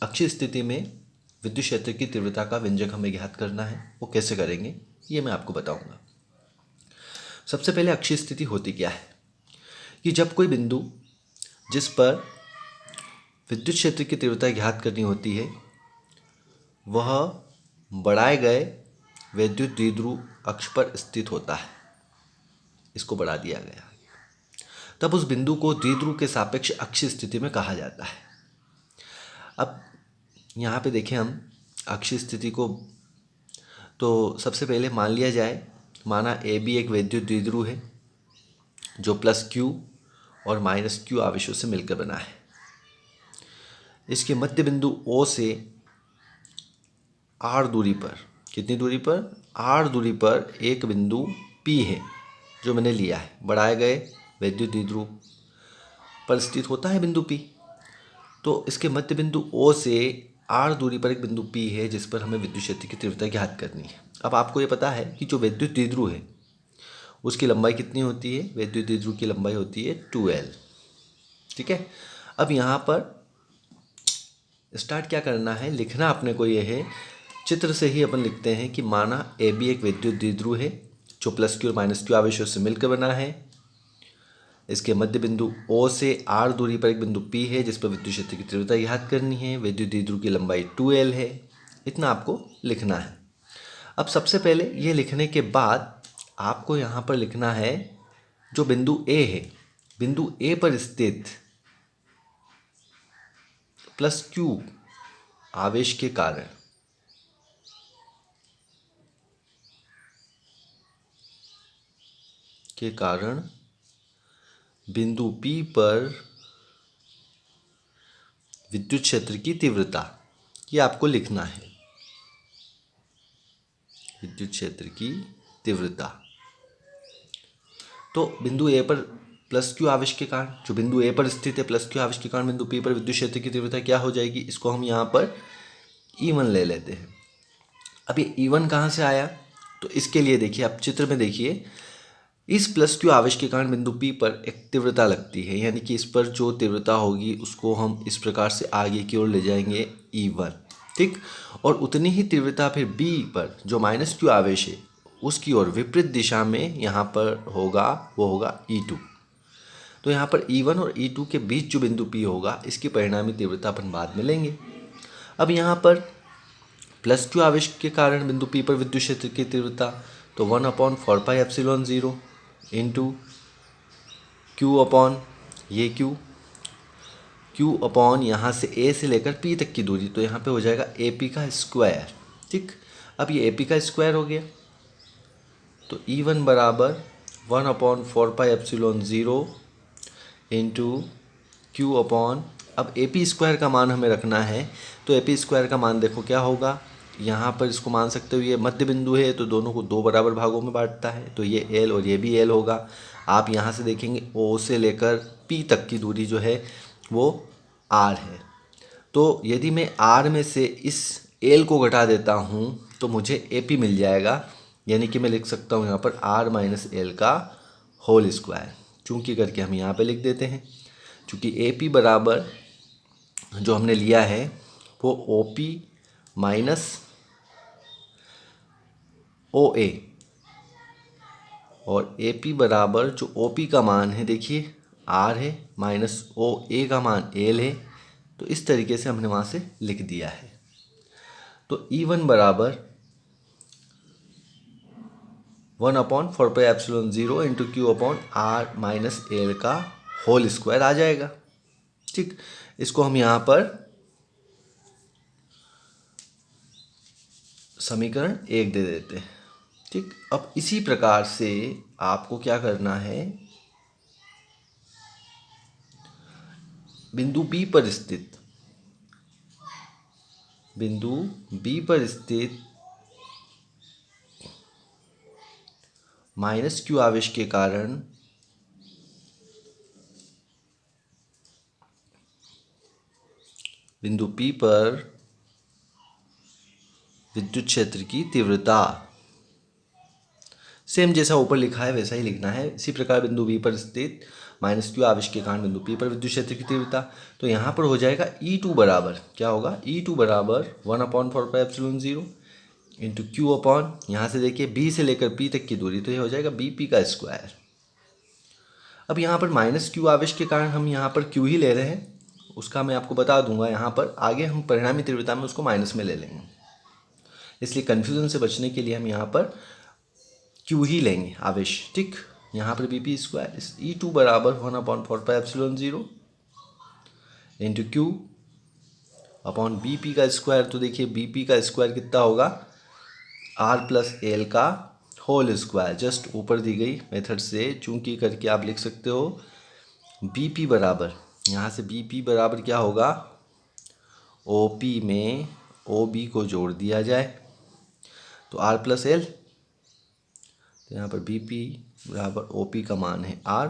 अक्षीय स्थिति में विद्युत क्षेत्र की तीव्रता का व्यंजक हमें ज्ञात करना है। वो कैसे करेंगे ये मैं आपको बताऊंगा। सबसे पहले अक्षीय स्थिति होती क्या है कि जब कोई बिंदु जिस पर विद्युत क्षेत्र की तीव्रता ज्ञात करनी होती है वह बढ़ाए गए विद्युत द्विध्रुव अक्ष पर स्थित होता है, इसको बढ़ा दिया गया, तब उस बिंदु को द्विध्रुव के सापेक्ष अक्षीय स्थिति में कहा जाता है। अब यहाँ पे देखें हम अक्षीय स्थिति को, तो सबसे पहले मान लिया जाए, माना ए बी एक विद्युत द्विध्रुव है जो प्लस क्यू और माइनस क्यू आवेशों से मिलकर बना है। इसके मध्य बिंदु ओ से आर दूरी पर, कितनी दूरी पर, आर दूरी पर एक बिंदु पी है जो मैंने लिया है, बढ़ाए गए विद्युत द्विध्रुव पर स्थित होता है बिंदु पी। तो इसके मध्य बिंदु ओ से आर दूरी पर एक बिंदु पी है जिस पर हमें विद्युत क्षेत्र की तीव्रता ज्ञात करनी है। अब आपको ये पता है कि जो विद्युत द्विध्रुव है उसकी लंबाई कितनी होती है, विद्युत द्विध्रुव की लंबाई होती है 2L। ठीक है, अब यहाँ पर स्टार्ट क्या करना है, लिखना अपने को ये है, चित्र से ही अपन लिखते हैं कि माना ए बी एक विद्युत द्विध्रुव है जो प्लस क्यू और माइनस क्यू आवेशों से मिलकर बना है। इसके मध्य बिंदु O से R दूरी पर एक बिंदु P है जिस पर विद्युत क्षेत्र की तीव्रता ज्ञात करनी है। विद्युत द्विध्रुव की लंबाई 2L है। इतना आपको लिखना है। अब सबसे पहले ये लिखने के बाद आपको यहाँ पर लिखना है जो बिंदु A है, बिंदु A पर स्थित प्लस Q आवेश के कारण बिंदु P पर विद्युत क्षेत्र की तीव्रता, ये आपको लिखना है, विद्युत क्षेत्र की तीव्रता। तो बिंदु A पर प्लस क्यू आवेश के कारण, जो बिंदु A पर स्थित है प्लस क्यू आवेश के कारण बिंदु P पर विद्युत क्षेत्र की तीव्रता क्या हो जाएगी, इसको हम यहाँ पर E1 ले लेते हैं। अब ये E1 कहाँ से आया, तो इसके लिए देखिए, आप चित्र में देखिए, इस प्लस क्यू आवेश के कारण बिंदु P पर एक तीव्रता लगती है, यानी कि इस पर जो तीव्रता होगी उसको हम इस प्रकार से आगे की ओर ले जाएंगे E1। ठीक, और उतनी ही तीव्रता फिर B पर जो माइनस क्यू आवेश है उसकी ओर विपरीत दिशा में यहाँ पर होगा, वो होगा E2। तो यहाँ पर E1 और E2 के बीच जो बिंदु P होगा इसकी परिणामी तीव्रता अपन बाद में लेंगे। अब यहाँ पर प्लस क्यू आवेश के कारण बिंदु P पर विद्युत क्षेत्र की तीव्रता, तो 1/4πε0 इंटू क्यू अपॉन ये क्यू अपॉन यहाँ से A से लेकर P तक की दूरी, तो यहाँ पे हो जाएगा AP का स्क्वायर। ठीक, अब ये AP का स्क्वायर हो गया, तो E1 बराबर 1/4πε0 इंटू क्यू अपॉन, अब AP स्क्वायर का मान हमें रखना है, तो AP स्क्वायर का मान देखो क्या होगा, यहाँ पर इसको मान सकते हो, ये मध्य बिंदु है तो दोनों को दो बराबर भागों में बांटता है, तो ये L और ये भी L होगा। आप यहाँ से देखेंगे O से लेकर P तक की दूरी जो है वो R है, तो यदि मैं R में से इस L को घटा देता हूँ तो मुझे AP मिल जाएगा, यानी कि मैं लिख सकता हूँ यहाँ पर R माइनस L का होल स्क्वायर, चूँकि करके हम यहाँ पे लिख देते हैं, चूँकि AP बराबर जो हमने लिया है वो OP माइनस OA, और AP बराबर जो OP का मान है देखिए R है, माइनस OA का मान L है, तो इस तरीके से हमने वहाँ से लिख दिया है। तो E1 बराबर 1/4πε0 into q upon R minus L का होल स्क्वायर आ जाएगा। ठीक, इसको हम यहाँ पर समीकरण 1 दे देते हैं। ठीक, अब इसी प्रकार से आपको क्या करना है, बिंदु B पर स्थित माइनस क्यू आवेश के कारण बिंदु P पर विद्युत क्षेत्र की तीव्रता, सेम जैसा ऊपर लिखा है वैसा ही लिखना है। इसी प्रकार बिंदु B पर स्थित -q आवेश के कारण बिंदु P पर विद्युत क्षेत्र की तीव्रता। तो यहाँ पर हो जाएगा E2 बराबर क्या होगा, E2 बराबर 1/4πε0 इंटू क्यू अपॉन, यहाँ से देखिए B से लेकर P तक की दूरी, तो ये हो जाएगा BP का स्क्वायर। अब यहाँ पर -q आवेश के कारण हम यहाँ पर q ही ले रहे हैं, उसका मैं आपको बता दूंगा, यहाँ पर आगे हम परिणामी तीव्रता में उसको माइनस में ले लेंगे, इसलिए कन्फ्यूजन से बचने के लिए हम यहाँ पर q ही लेंगे आवेश। ठीक, यहाँ पर BP स्क्वायर E2 बराबर 1/4πε0 इंटू क्यू अपॉन BP का स्क्वायर। तो देखिए BP का स्क्वायर कितना होगा, R+L का होल स्क्वायर। जस्ट ऊपर दी गई मेथड से चूंकि करके आप लिख सकते हो BP बराबर, यहाँ से BP बराबर क्या होगा, OP में OB को जोड़ दिया जाए तो R+L, तो यहाँ पर BP बराबर OP का मान है R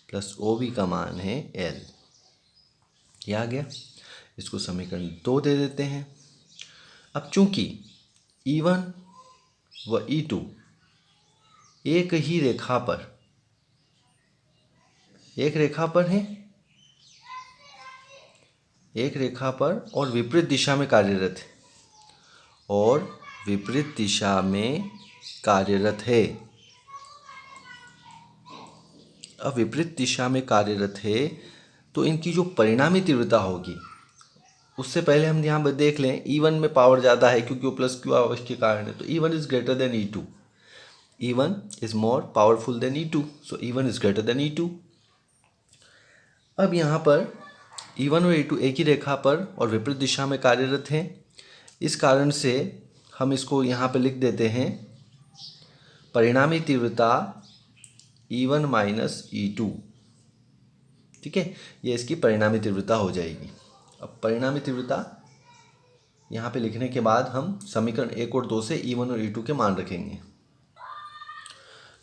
प्लस OB का मान है L। यह आ गया, इसको समीकरण 2 दे देते हैं। अब चूंकि E1 व E2 एक ही रेखा पर, एक रेखा पर और विपरीत दिशा में कार्यरत है, अब विपरीत दिशा में कार्यरत है, तो इनकी जो परिणामी तीव्रता होगी, उससे पहले हम यहाँ पर देख लें E1 में पावर ज़्यादा है क्योंकि वो +q आवेश के कारण है, तो E1 is greater than E2, E1 is more powerful than E2, so E1 is greater than E2। अब यहाँ पर E1 और E2 एक ही रेखा पर और विपरीत दिशा में कार्यरत हैं, इस कारण से हम इसको यहाँ पर लिख देते हैं परिणामी तीव्रता E1 माइनस E2। ठीक है, ये इसकी परिणामी तीव्रता हो जाएगी। अब परिणामी तीव्रता यहाँ पे लिखने के बाद हम समीकरण 1 और 2 से E1 और E2 के मान रखेंगे।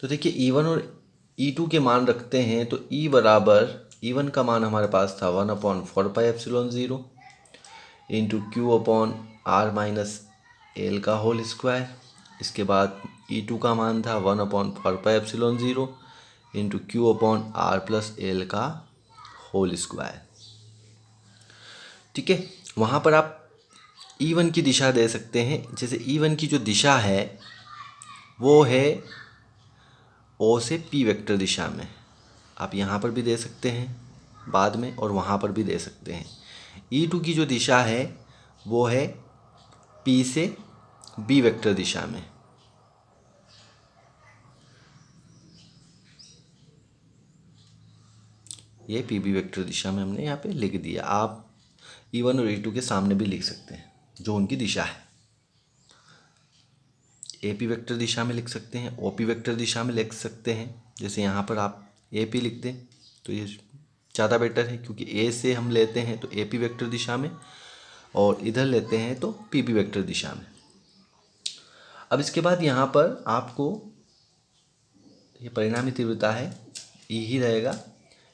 तो देखिए E1 और E2 के मान रखते हैं, तो E बराबर, E1 का मान हमारे पास था 1/4πε0 इंटू क्यू अपॉन R-L का होल स्क्वायर। इसके बाद E2 का मान था 1/4πε0 इंटू क्यू अपॉन R+L का होल स्क्वायर। ठीक है, वहाँ पर आप E1 की दिशा दे सकते हैं, जैसे E1 की जो दिशा है वो है O से P वेक्टर दिशा में, आप यहाँ पर भी दे सकते हैं बाद में और वहाँ पर भी दे सकते हैं। E2 की जो दिशा है वो है P से B वेक्टर दिशा में। ये PB वेक्टर दिशा में हमने यहाँ पे लिख दिया। आप E1 और E2 के सामने भी लिख सकते हैं जो उनकी दिशा है। AP वेक्टर दिशा में लिख सकते हैं, OP वेक्टर दिशा में लिख सकते हैं। जैसे यहाँ पर आप AP लिख दें तो ये ज़्यादा बेटर है, क्योंकि A से हम लेते हैं तो AP वेक्टर दिशा में और इधर लेते हैं तो PB वेक्टर दिशा में। अब इसके बाद यहाँ पर आपको ये परिणामी तीव्रता है E ही रहेगा।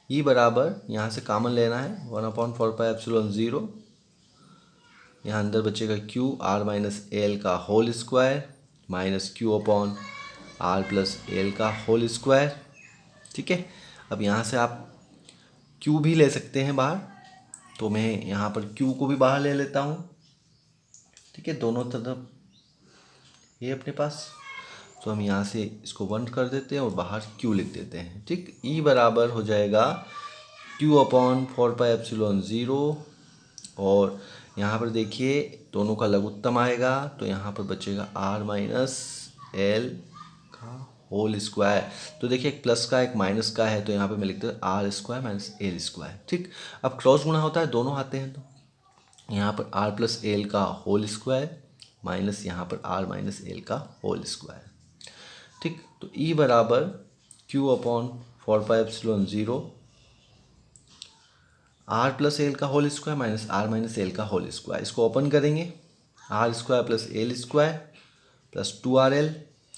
E बराबर यहाँ से कॉमन लेना है 1/4πε0, यहाँ अंदर बचेगा Q R-L का whole square minus Q upon R+L का होल स्क्वायर। ठीक है, अब यहाँ से आप Q भी ले सकते हैं बाहर, तो मैं यहाँ पर Q को भी बाहर ले लेता हूँ। ठीक है, दोनों तरफ ये अपने पास, तो हम यहाँ से इसको 1 कर देते हैं और बाहर Q लिख देते हैं। ठीक, E बराबर हो जाएगा Q/4πε0 और यहाँ पर देखिए दोनों का लघुत्तम आएगा, तो यहाँ पर बचेगा R-L का होल स्क्वायर। तो देखिए एक प्लस का एक माइनस का है, तो यहाँ पे मैं लिखता हूँ R² माइनस L स्क्वायर। ठीक, अब क्रॉस गुणा होता है, दोनों आते हैं, तो यहाँ पर R+L का होल स्क्वायर माइनस यहाँ पर R-L का होल स्क्वायर। ठीक, तो E बराबर Q/4πε0 R+L का होल स्क्वायर माइनस R-L का होल स्क्वायर। इसको ओपन करेंगे, R² plus L square plus 2RL,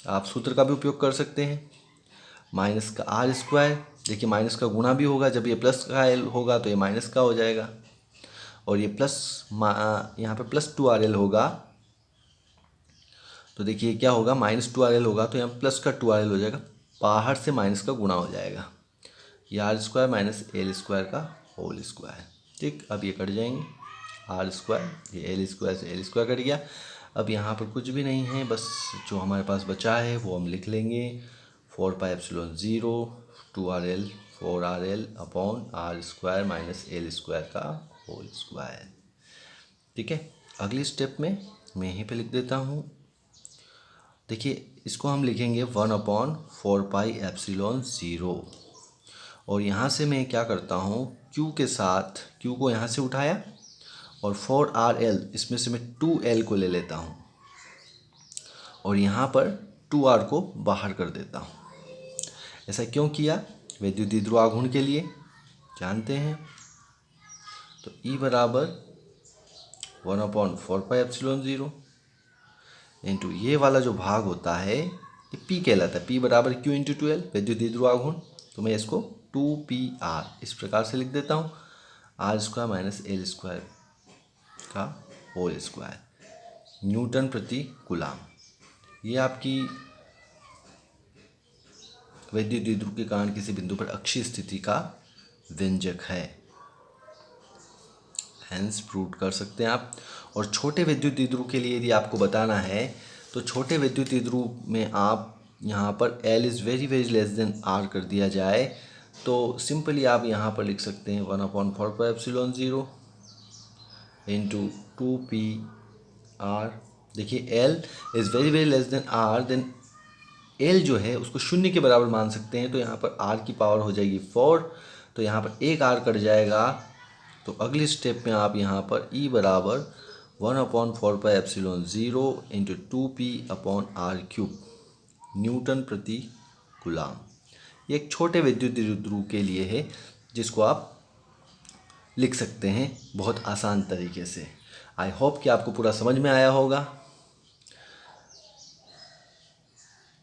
आप सूत्र का भी उपयोग कर सकते हैं, माइनस का R², देखिए माइनस का गुणा भी होगा, जब ये प्लस का L होगा तो ये माइनस का हो जाएगा, और ये प्लस यहाँ पे प्लस 2RL होगा, तो देखिए क्या होगा, -2RL होगा तो यहाँ प्लस का 2RL हो जाएगा, बाहर से माइनस का गुणा हो जाएगा, ये R square minus L square का होल स्क्वायर। ठीक, अब ये कट जाएंगे, आर स्क्वायर, ये एल स्क्वायर से एल स्क्वायर कट गया। अब यहाँ पर कुछ भी नहीं है, बस जो हमारे पास बचा है वो हम लिख लेंगे 4πε0 2RL 4RL upon R square minus L square का होल स्क्वायर। ठीक है, अगली स्टेप में मैं यहीं पे लिख देता हूँ। देखिए, इसको हम लिखेंगे 1/4πε0 और यहाँ से मैं क्या करता हूँ, Q के साथ Q को यहाँ से उठाया और 4RL इसमें से मैं 2L को ले लेता हूँ और यहाँ पर 2R को बाहर कर देता हूँ। ऐसा क्यों किया? वैद्युत ध्रुवाघूर्ण के लिए जानते हैं। तो E बराबर 1/4πε0 इंटू ये वाला जो भाग होता है ये P कहलाता है। P बराबर Q इंटू 2L वैद्युत ध्रुवाघूर्ण। तो मैं इसको 2PR इस प्रकार से लिख देता हूँ, R square minus L square का होल स्क्वायर न्यूटन प्रति कूलाम। ये आपकी वैद्युत द्विध्रुव के कारण किसी बिंदु पर अक्षीय स्थिति का व्यंजक है। हेंस प्रूव कर सकते हैं आप। और छोटे वैद्युत द्विध्रुव के लिए यदि आपको बताना है तो छोटे वैद्युत द्विध्रुव में आप यहाँ पर L is very very less than R कर दिया जाए तो सिंपली आप यहाँ पर लिख सकते हैं 1/4πε0 इंटू 2PR। देखिए L is very very less than R, then L जो है उसको शून्य के बराबर मान सकते हैं। तो यहाँ पर R की पावर हो जाएगी 4, तो यहाँ पर एक R कट जाएगा। तो अगली स्टेप में आप यहाँ पर E बराबर 1/4πε0 इंटू 2P/R³ न्यूटन प्रति कूलाम। ये एक छोटे वैद्युत द्विध्रुव के लिए है जिसको आप लिख सकते हैं बहुत आसान तरीके से। आई होप कि आपको पूरा समझ में आया होगा।